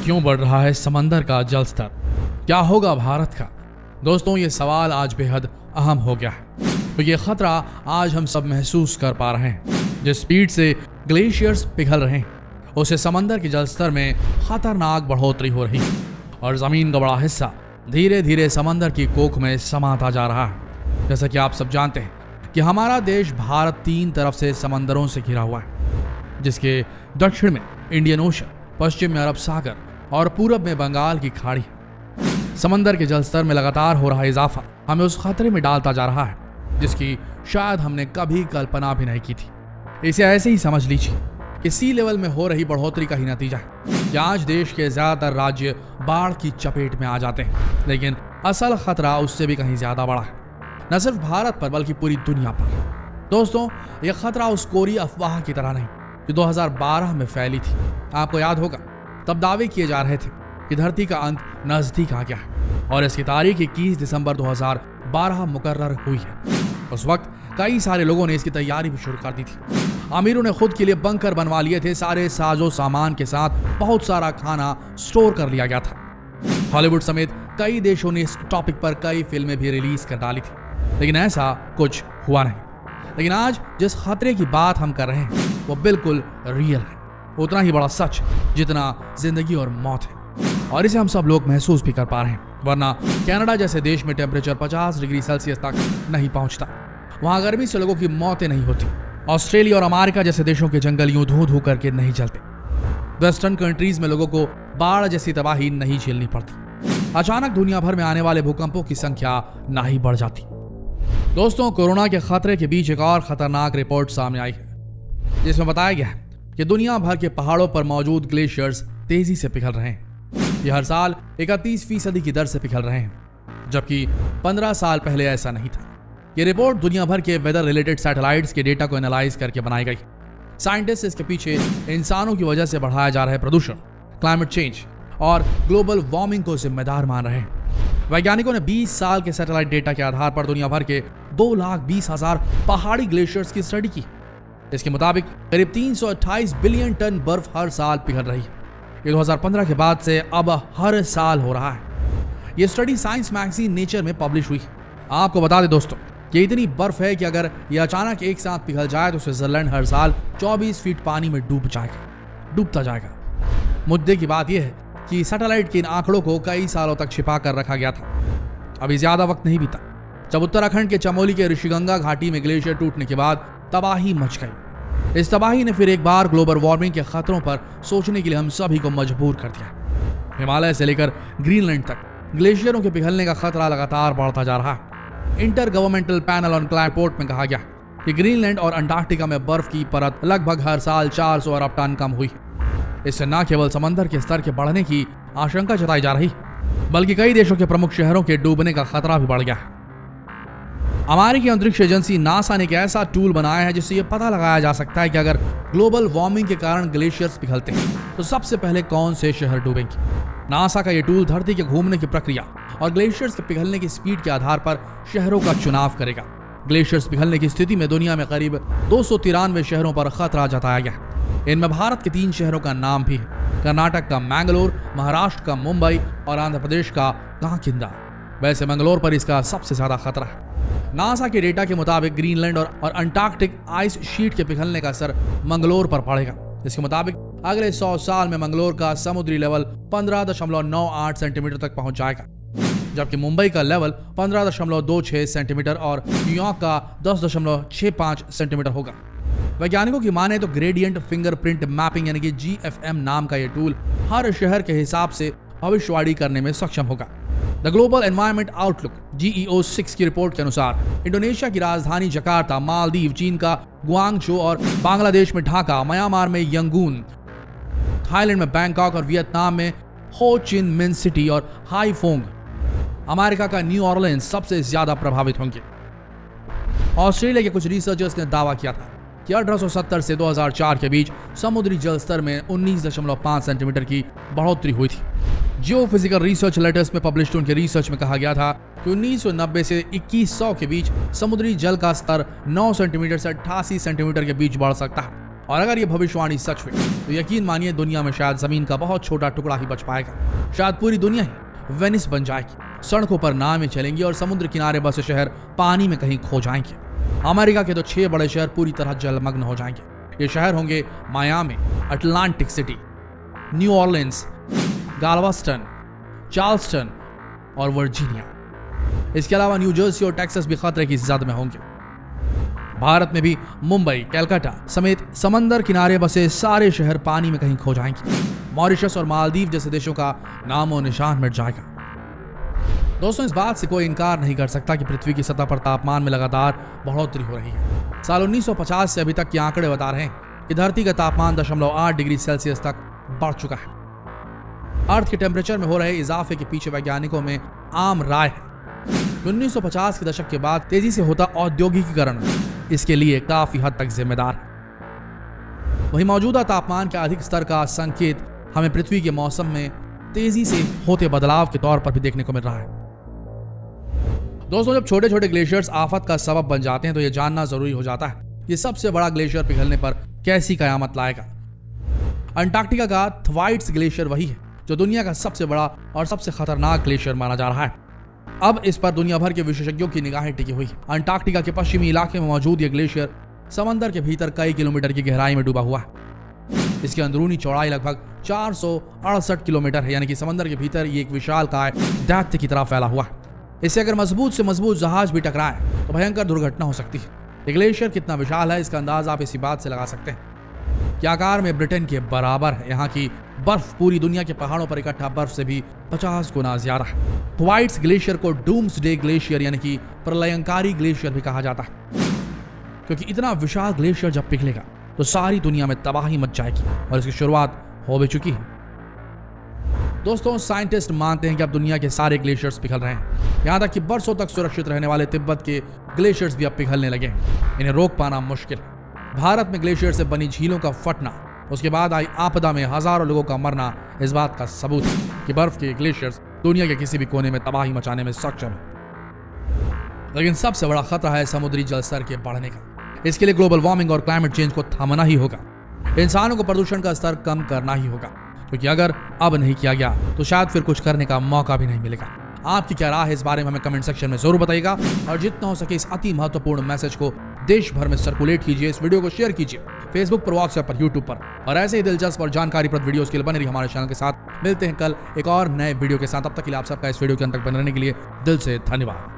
क्यों बढ़ रहा है समंदर का जल स्तर? क्या होगा भारत का? दोस्तों, ये सवाल आज बेहद अहम हो गया है। तो ये खतरा आज हम सब महसूस कर पा रहे हैं। जिस स्पीड से ग्लेशियर्स पिघल रहे हैं, उससे समंदर के जल स्तर में खतरनाक बढ़ोतरी हो रही है और जमीन का बड़ा हिस्सा धीरे धीरे समंदर की कोख में समाता जा रहा है। जैसा कि आप सब जानते हैं कि हमारा देश भारत 3 तरफ से समंदरों से घिरा हुआ है, जिसके दक्षिण में इंडियन ओशन, पश्चिम में अरब सागर और पूरब में बंगाल की खाड़ी है। समंदर के जल स्तर में लगातार हो रहा इजाफा हमें उस खतरे में डालता जा रहा है जिसकी शायद हमने कभी कल्पना भी नहीं की थी। इसे ऐसे ही समझ लीजिए कि सी लेवल में हो रही बढ़ोतरी का ही नतीजा है कि आज देश के ज्यादातर राज्य बाढ़ की चपेट में आ जाते हैं, लेकिन असल खतरा उससे भी कहीं ज्यादा बड़ा है, न सिर्फ भारत पर बल्कि पूरी दुनिया पर। दोस्तों, यह खतरा उस कोरी अफवाह की तरह नहीं जो 2012 में फैली थी। आपको याद होगा, तब दावे किए जा रहे थे कि धरती का अंत नजदीक आ गया है और इसकी तारीख 21 दिसंबर 2012 मुकर्रर हुई है। उस वक्त कई सारे लोगों ने इसकी तैयारी भी शुरू कर दी थी। अमीरों ने खुद के लिए बंकर बनवा लिए थे, सारे साजो सामान के साथ बहुत सारा खाना स्टोर कर लिया गया था। हॉलीवुड समेत कई देशों ने इस टॉपिक पर कई फिल्में भी रिलीज कर डाली थी, लेकिन ऐसा कुछ हुआ नहीं। लेकिन आज जिस खतरे की बात हम कर रहे हैं वो बिल्कुल रियल है, उतना ही बड़ा सच जितना जिंदगी और मौत है, और इसे हम सब लोग महसूस भी कर पा रहे हैं। वरना कनाडा जैसे देश में टेम्परेचर 50 डिग्री सेल्सियस तक नहीं पहुंचता, वहां गर्मी से लोगों की मौतें नहीं होती। ऑस्ट्रेलिया और अमेरिका जैसे देशों के जंगल यूं धू धू करके नहीं जलते। वेस्टर्न कंट्रीज में लोगों को बाढ़ जैसी तबाही नहीं झेलनी पड़ती। अचानक दुनिया भर में आने वाले भूकंपों की संख्या ना ही बढ़ जाती। दोस्तों, कोरोना के खतरे के बीच एक और खतरनाक रिपोर्ट सामने आई है, जिसमें बताया गया है कि दुनिया भर के पहाड़ों पर मौजूद ग्लेशियर्स तेजी से पिघल रहे हैं। ये हर साल 31% की दर से पिघल रहे हैं, जबकि 15 साल पहले ऐसा नहीं था। ये रिपोर्ट दुनिया भर के वेदर रिलेटेड सैटेलाइट्स के डेटा को एनालाइज करके बनाई गई। साइंटिस्ट इसके पीछे इंसानों की वजह से बढ़ाया जा रहा है प्रदूषण, क्लाइमेट चेंज और ग्लोबल वार्मिंग को जिम्मेदार मान रहे हैं। वैज्ञानिकों ने 20 साल के सैटेलाइट डेटा के आधार पर दुनिया भर के 2,20,000 पहाड़ी ग्लेशियर्स की स्टडी की। इसके मुताबिक करीब 328 बिलियन टन बर्फ हर साल पिघल रही है। ये 2015 के बाद से अब हर साल हो रहा है। ये स्टडी साइंस मैगजीन नेचर में पब्लिश हुई है। आपको बता दें दोस्तों कि इतनी बर्फ है कि अगर ये अचानक एक साथ पिघल जाए तो स्विट्जरलैंड हर साल 24 फीट पानी में डूबता जाएगा। मुद्दे की बात यह है कि सैटेलाइट के इन आंकड़ों को कई सालों तक छिपा कर रखा गया था। अभी ज्यादा वक्त नहीं बीता जब उत्तराखंड के चमोली के ऋषिगंगा घाटी में ग्लेशियर टूटने के बाद तबाही मच गई। इस तबाही ने फिर एक बार ग्लोबल वार्मिंग के खतरों पर सोचने के लिए हम सभी को मजबूर कर दिया। हिमालय से लेकर ग्रीनलैंड तक ग्लेशियरों के पिघलने का खतरा लगातार बढ़ता जा रहा है। Inter governmental panel on climate report में कहा गया कि ग्रीनलैंड और अंटार्कटिका में बर्फ की परत लगभग हर साल 400 अरब टन कम हुई है। इससे न केवल समंदर के स्तर के बढ़ने की आशंका जताई जा रही, बल्कि कई देशों के प्रमुख शहरों के डूबने का खतरा भी बढ़ गया है। अमेरिकी अंतरिक्ष एजेंसी नासा ने एक ऐसा टूल बनाया है जिससे यह पता लगाया जा सकता है कि अगर ग्लोबल वार्मिंग के कारण ग्लेशियर्स पिघलते हैं तो सबसे पहले कौन से शहर डूबेंगे। नासा का यह टूल धरती के घूमने की प्रक्रिया और ग्लेशियर्स के पिघलने की स्पीड के आधार पर शहरों का चुनाव करेगा। ग्लेशियर्स पिघलने की स्थिति में दुनिया में करीब 293 शहरों पर खतरा जताया गया। इनमें भारत के 3 शहरों का नाम भी है, कर्नाटक का मैंगलोर, महाराष्ट्र का मुंबई और आंध्र प्रदेश का कांकिंदा। वैसे मंगलोर पर इसका सबसे ज्यादा खतरा है। नासा के डेटा के मुताबिक ग्रीनलैंड और अंटार्कटिक आइस शीट के पिघलने का असर मंगलोर पर पड़ेगा। इसके मुताबिक अगले 100 साल में मंगलोर का समुद्री लेवल 15.98 सेंटीमीटर तक पहुंच जाएगा, जबकि मुंबई का लेवल 15.26 सेंटीमीटर और न्यूयॉर्क का 10.65 सेंटीमीटर होगा। वैज्ञानिकों की माने तो ग्रेडियंट फिंगरप्रिंट मैपिंग यानी कि GFM नाम का यह टूल हर शहर के हिसाब से भविष्यवाणी करने में सक्षम होगा। The global environment outlook GEO6 की रिपोर्ट के अनुसार इंडोनेशिया की राजधानी जकार्ता, मालदीव, चीन का गुआंगझो और बांग्लादेश में ढाका, म्यांमार में यंगून, थाईलैंड में बैंकॉक और वियतनाम में हो चिन मिन सिटी और हाईफोंग, अमेरिका का न्यू ऑरलिंस सबसे ज्यादा प्रभावित होंगे। ऑस्ट्रेलिया के कुछ रिसर्चर्स ने दावा किया था कि 1870 से 2004 के बीच समुद्री जल स्तर में 19.5 सेंटीमीटर की बढ़ोतरी हुई थी। जियोफिजिकल रिसर्च लेटर्स में पब्लिश्ड उनके रिसर्च में कहा गया था कि 1990 से 2100 के बीच समुद्री जल का स्तर 9 सेंटीमीटर से 88 सेंटीमीटर के बीच बढ़ सकता है। और अगर ये भविष्यवाणी सच हुई तो यकीन मानिए दुनिया में शायद जमीन का बहुत छोटा टुकड़ा ही बच पाएगा। शायद पूरी दुनिया ही वेनिस बन जाएगी। सड़कों पर नावें चलेंगी और समुद्र किनारे बसे शहर पानी में कहीं खो जाएंगे। अमेरिका के तो 6 बड़े शहर पूरी तरह जलमग्न हो जाएंगे। ये शहर होंगे Miami, Atlantic City, New Orleans, Galveston, Charleston और वर्जीनिया। इसके अलावा न्यू जर्सी और टेक्सास भी खतरे की जद में होंगे। भारत में भी मुंबई, कलकत्ता समेत समंदर किनारे बसे सारे शहर पानी में कहीं खो जाएंगे। मॉरिशस और मालदीव जैसे देशों का नामो निशान मिट जाएगा। दोस्तों, इस बात से कोई इनकार नहीं कर सकता कि पृथ्वी की सतह पर तापमान में लगातार बढ़ोतरी हो रही है। साल 1950 से अभी तक के आंकड़े बता रहे हैं कि धरती का तापमान 0.8 डिग्री सेल्सियस तक बढ़ चुका है। अर्थ के टेम्परेचर में हो रहे इजाफे के पीछे वैज्ञानिकों में आम राय है। 1950 के दशक के बाद तेजी से होता औद्योगिकीकरण इसके लिए काफी हद तक जिम्मेदार है। वहीं मौजूदा तापमान के अधिक स्तर का संकेत हमें पृथ्वी के मौसम में तेजी से होते बदलाव के तौर पर भी देखने को मिल रहा है। दोस्तों, जब छोटे छोटे ग्लेशियर्स आफत का सबब बन जाते हैं तो यह जानना जरूरी हो जाता है कि सबसे बड़ा ग्लेशियर पिघलने पर कैसी कयामत लाएगा। अंटार्कटिका का थ्वाइट्स ग्लेशियर वही है जो दुनिया का सबसे बड़ा और सबसे खतरनाक ग्लेशियर माना जा रहा है। अब इस पर दुनिया भर के विशेषज्ञों की निगाहें टिकी हुई है। अंटार्कटिका के पश्चिमी इलाके में मौजूद यह ग्लेशियर समंदर के भीतर कई किलोमीटर की गहराई में डूबा हुआ है। इसकी अंदरूनी चौड़ाई लगभग 468 किलोमीटर है, यानी कि समंदर के भीतर ये एक विशालकाय दैत्य की तरह फैला हुआ है। इससे अगर मजबूत से मजबूत जहाज भी टकराए तो भयंकर दुर्घटना हो सकती है। ये ग्लेशियर कितना विशाल है इसका अंदाजा आप इसी बात से लगा सकते हैं कि आकार में ब्रिटेन के बराबर है। यहाँ की बर्फ पूरी दुनिया के पहाड़ों पर इकट्ठा बर्फ से भी 50 गुना ज्यादा है। थ्वाइट्स ग्लेशियर को डूम्सडे ग्लेशियर यानी कि प्रलयंकारी ग्लेशियर भी कहा जाता है, क्योंकि इतना विशाल ग्लेशियर जब पिघलेगा तो सारी दुनिया में तबाही मच जाएगी और इसकी शुरुआत हो भी चुकी है। दोस्तों, साइंटिस्ट मानते हैं कि अब दुनिया के सारे ग्लेशियर्स पिघल रहे हैं। यहाँ तक कि बरसों तक सुरक्षित रहने वाले तिब्बत के ग्लेशियर्स भी अब पिघलने लगे हैं। इन्हें रोक पाना मुश्किल है। भारत में ग्लेशियर से बनी झीलों का फटना, उसके बाद आई आपदा में हजारों लोगों का मरना इस बात का सबूत है कि बर्फ के ग्लेशियर्स दुनिया के किसी भी कोने में तबाही मचाने में सक्षम है। लेकिन सबसे बड़ा खतरा है समुद्री जल स्तर के बढ़ने का। इसके लिए ग्लोबल वार्मिंग और क्लाइमेट चेंज को थमना ही होगा। इंसानों को प्रदूषण का स्तर कम करना ही होगा, क्योंकि अगर अब नहीं किया गया तो शायद फिर कुछ करने का मौका भी नहीं मिलेगा। आपकी क्या राय है इस बारे में हमें कमेंट सेक्शन में जरूर बताइएगा और जितना हो सके इस अति महत्वपूर्ण मैसेज को देश भर में सर्कुलेट कीजिए। इस वीडियो को शेयर कीजिए फेसबुक पर, व्हाट्सएप पर, यूट्यूब पर और ऐसे ही दिलचस्प और जानकारीप्रद वीडियोस के लिए बने रहिए हमारे चैनल के साथ। मिलते हैं कल एक और नए वीडियो के साथ। तब तक के लिए आप सबका इस वीडियो के अंत तक बने रहने के लिए दिल से धन्यवाद।